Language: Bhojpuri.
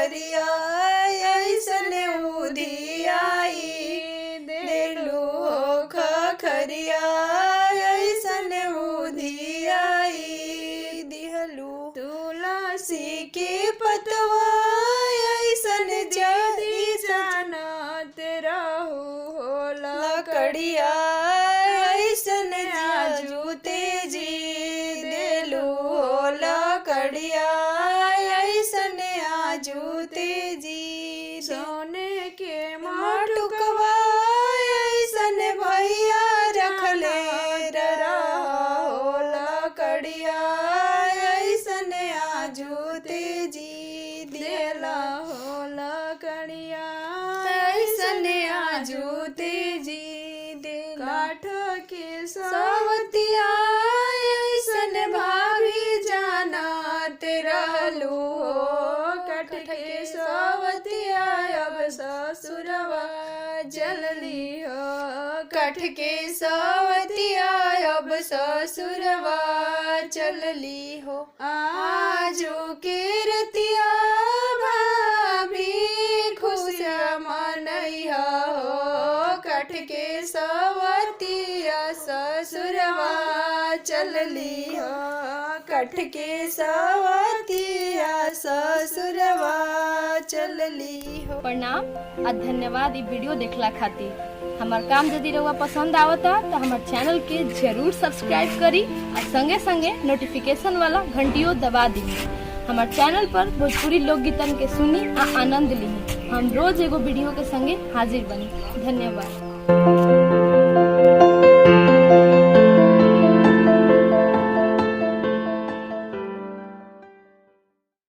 खरिया ऐसन उधियाई देलू हो खरिया ऐसन उधियाई दिहलू तुलसी के पतवा ऐसन जदी जानत रहू हो लकड़िया ऐसन जूते जी देलू हो लकड़िया ऐसन आजूते जी सोने के मटुकवा ऐसन भैया रखले रहो लकड़िया ऐसन आजूते जी देला हो लकड़िया ऐसन आजूते जी दे काठ के सवतिया ऐसन भाभी जानत रहलू हो काठ के सवतिया अब ससुरवा चलली हो काठ के सवतिया अब ससुरवा चलली हो आजो के रतिया भाभी खुश मनैया हो काठ के सवतिया ससुरवा चलली हो काठ के सवतिया ससुरवा चलली हो। प्रणाम आ धन्यवाद ई वीडियो देखला खातिर। हमार काम यदि रउआ पसंद आवता तो हमार चैनल के जरूर सब्सक्राइब करी और संगे संगे नोटिफिकेशन वाला घंटियो दबा दी। हमार चैनल पर भोजपुरी लोकगीतन के सुनी आ आनंद ली। हम रोज एगो वीडियो के संगे हाजिर बनी। धन्यवाद।